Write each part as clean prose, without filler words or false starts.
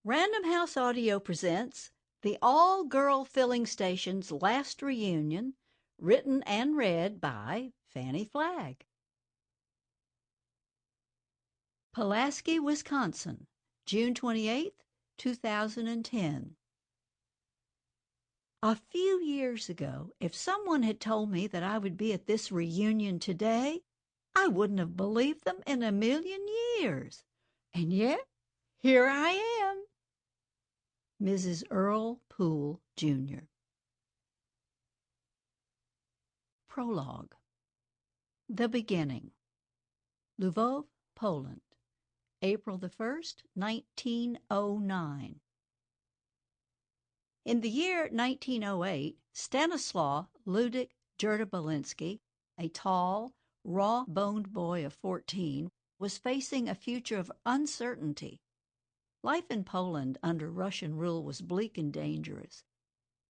Random House Audio presents the All-Girl Filling Station's Last Reunion, written and read by Fannie Flagg. Pulaski, Wisconsin, June 28, 2010. A few years ago, if someone had told me that I would be at this reunion today, I wouldn't have believed them in a million years. And yet, here I am. Mrs. Earle Poole, Jr. Prologue. The Beginning. Lwów, Poland, April the 1st, 1909. In the year 1908, Stanislaw Ludwik Jurda-Belinsky, a tall, raw-boned boy of 14, was facing a future of uncertainty. Life in Poland under Russian rule was bleak and dangerous.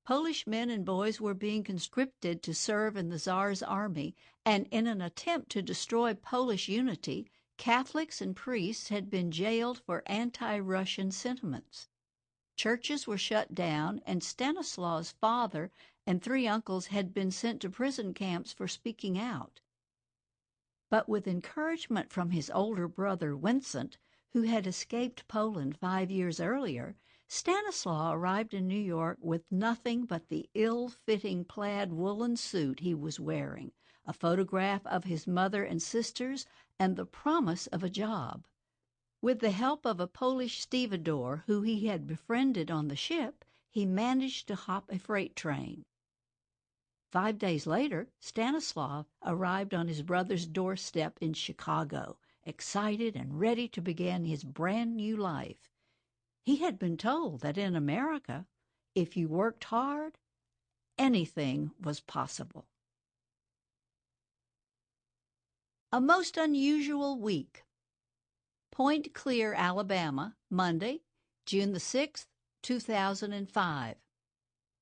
Polish men and boys were being conscripted to serve in the Tsar's army, and in an attempt to destroy Polish unity, Catholics and priests had been jailed for anti-Russian sentiments. Churches were shut down, and Stanislaw's father and 3 uncles had been sent to prison camps for speaking out. But with encouragement from his older brother Vincent, who had escaped Poland 5 years earlier, Stanislaw arrived in New York with nothing but the ill-fitting plaid woolen suit he was wearing, a photograph of his mother and sisters, and the promise of a job. With the help of a Polish stevedore who he had befriended on the ship, he managed to hop a freight train. 5 days later, Stanislaw arrived on his brother's doorstep in Chicago, excited and ready to begin his brand new life. He had been told that in America, if you worked hard, anything was possible. A most unusual week. Point Clear, Alabama, Monday, June the 6th, 2005.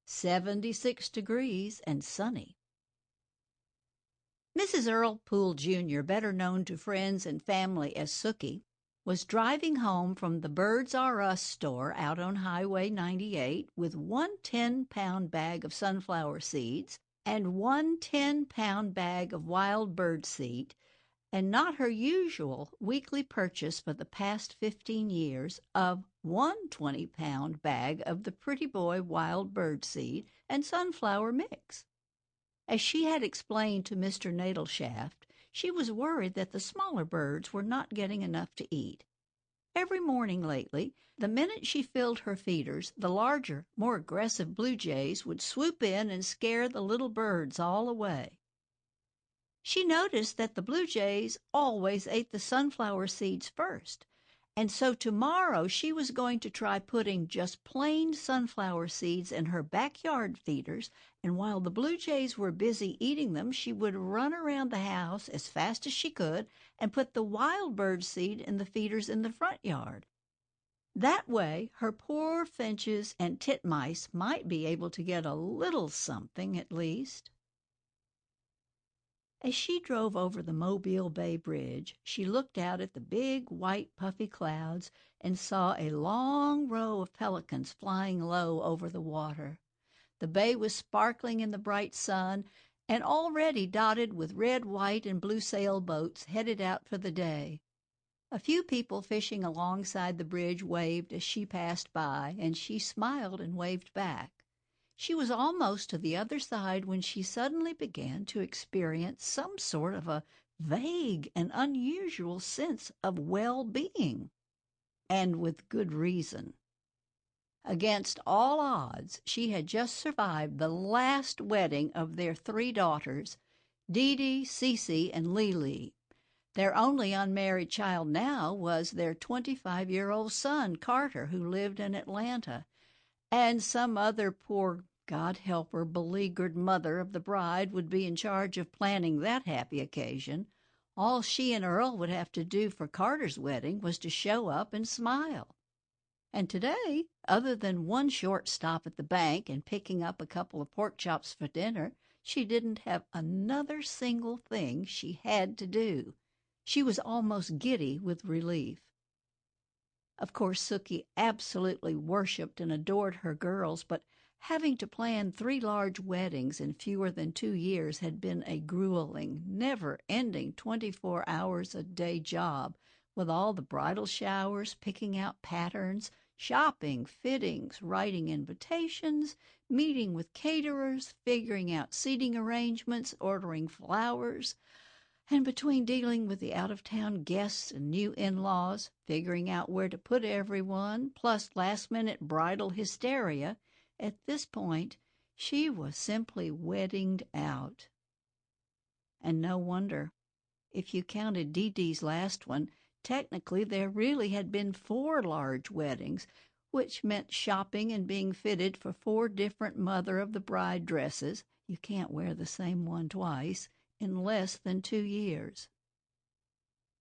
76 degrees and sunny. Mrs. Earle Poole, Jr., better known to friends and family as Sookie, was driving home from the Birds R Us store out on Highway 98 with 1 10-pound bag of sunflower seeds and 1 10-pound bag of wild bird seed, and not her usual weekly purchase for the past 15 years of 1 20-pound bag of the Pretty Boy wild bird seed and sunflower mix. As she had explained to Mr. Nadelshaft, she was worried that the smaller birds were not getting enough to eat. Every morning lately, the minute she filled her feeders, the larger, more aggressive blue jays would swoop in and scare the little birds all away. She noticed that the blue jays always ate the sunflower seeds first, and so tomorrow she was going to try putting just plain sunflower seeds in her backyard feeders, and while the blue jays were busy eating them, she would run around the house as fast as she could and put the wild bird seed in the feeders in the front yard. That way, her poor finches and titmice might be able to get a little something at least. As she drove over the Mobile Bay Bridge, she looked out at the big, white, puffy clouds and saw a long row of pelicans flying low over the water. The bay was sparkling in the bright sun and already dotted with red, white, and blue sailboats headed out for the day. A few people fishing alongside the bridge waved as she passed by, and she smiled and waved back. She was almost to the other side when she suddenly began to experience some sort of a vague and unusual sense of well-being, and with good reason. Against all odds, she had just survived the last wedding of their 3 daughters, Dee Dee, Cece, and Lily. Their only unmarried child now was their 25-year-old son, Carter, who lived in Atlanta, and some other poor, God help her, beleaguered mother of the bride would be in charge of planning that happy occasion. All she and Earle would have to do for Carter's wedding was to show up and smile. And today, other than one short stop at the bank and picking up a couple of pork chops for dinner, she didn't have another single thing she had to do. She was almost giddy with relief. Of course, Sookie absolutely worshipped and adored her girls, but having to plan 3 large weddings in fewer than 2 years had been a grueling, never-ending 24-hours-a-day job, with all the bridal showers, picking out patterns, shopping, fittings, writing invitations, meeting with caterers, figuring out seating arrangements, ordering flowers, and between dealing with the out-of-town guests and new in-laws, figuring out where to put everyone, plus last-minute bridal hysteria, at this point, she was simply weddinged out. And no wonder. If you counted Dee Dee's last one, technically there really had been 4 large weddings, which meant shopping and being fitted for 4 different mother-of-the-bride dresses — you can't wear the same one twice — in less than 2 years.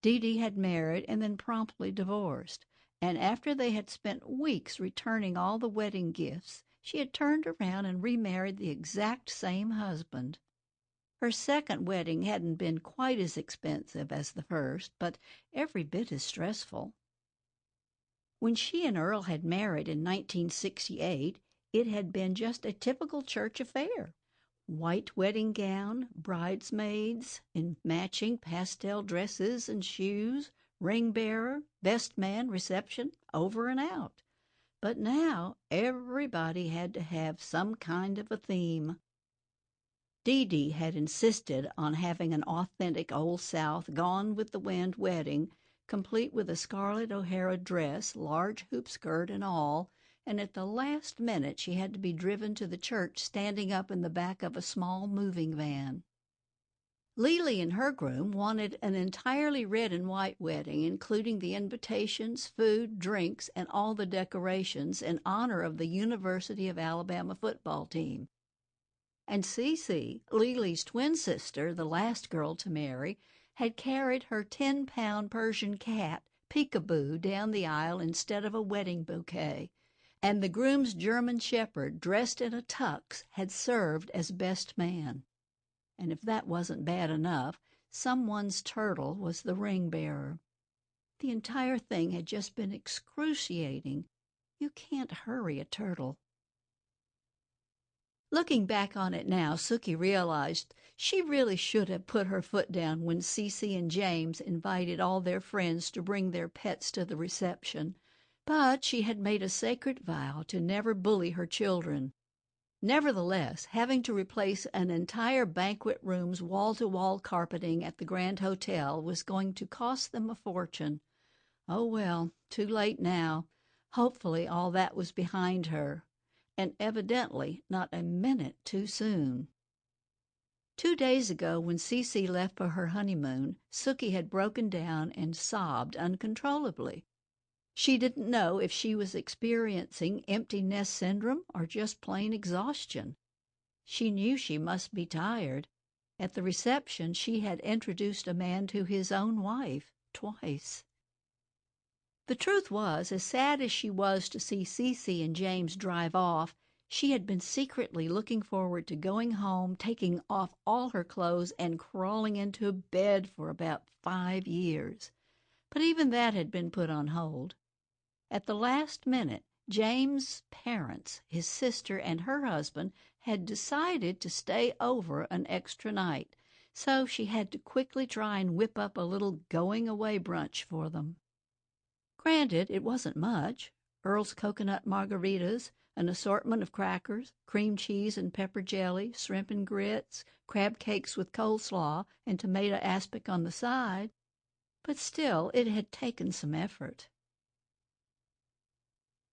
Dee Dee had married and then promptly divorced, and after they had spent weeks returning all the wedding gifts, she had turned around and remarried the exact same husband. Her second wedding hadn't been quite as expensive as the first, but every bit as stressful. When she and Earle had married in 1968, it had been just a typical church affair. White wedding gown, bridesmaids in matching pastel dresses and shoes, ring bearer, best man, reception, over and out. But now everybody had to have some kind of a theme. Dee Dee had insisted on having an authentic Old South Gone with the Wind wedding, complete with a Scarlett O'Hara dress, large hoop skirt and all, and at the last minute she had to be driven to the church standing up in the back of a small moving van. Lily and her groom wanted an entirely red and white wedding, including the invitations, food, drinks, and all the decorations in honor of the University of Alabama football team. And Cece, Lily's twin sister, the last girl to marry, had carried her 10-pound Persian cat, Peekaboo, down the aisle instead of a wedding bouquet, and the groom's German shepherd, dressed in a tux, had served as best man. And if that wasn't bad enough, someone's turtle was the ring bearer. The entire thing had just been excruciating. You can't hurry a turtle. Looking back on it now, Sookie realized she really should have put her foot down when Cece and James invited all their friends to bring their pets to the reception. But she had made a sacred vow to never bully her children. Nevertheless, having to replace an entire banquet room's wall-to-wall carpeting at the Grand Hotel was going to cost them a fortune. Oh well, too late now. Hopefully all that was behind her, and evidently not a minute too soon. 2 days ago, when Cece left for her honeymoon, Sookie had broken down and sobbed uncontrollably. She didn't know if she was experiencing empty nest syndrome or just plain exhaustion. She knew she must be tired. At the reception, she had introduced a man to his own wife twice. The truth was, as sad as she was to see Cece and James drive off, she had been secretly looking forward to going home, taking off all her clothes, and crawling into bed for about 5 years. But even that had been put on hold. At the last minute, James' parents, his sister, and her husband had decided to stay over an extra night, so she had to quickly try and whip up a little going-away brunch for them. Granted, it wasn't much. Earle's coconut margaritas, an assortment of crackers, cream cheese and pepper jelly, shrimp and grits, crab cakes with coleslaw, and tomato aspic on the side. But still, it had taken some effort.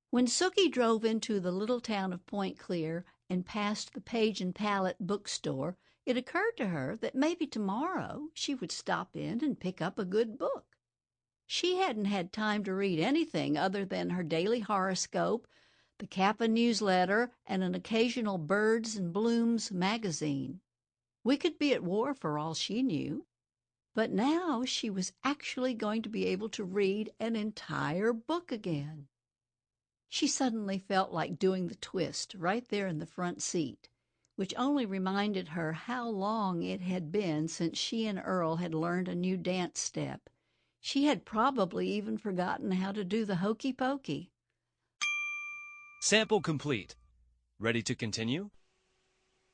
When Sookie drove into the little town of Point Clear and passed the Page and Palette bookstore, it occurred to her that maybe tomorrow she would stop in and pick up a good book. She hadn't had time to read anything other than her daily horoscope, the Kappa newsletter, and an occasional Birds and Blooms magazine. We could be at war for all she knew. But now she was actually going to be able to read an entire book again. She suddenly felt like doing the twist right there in the front seat, which only reminded her how long it had been since she and Earle had learned a new dance step. She had probably even forgotten how to do the hokey pokey. Sample complete. Ready to continue?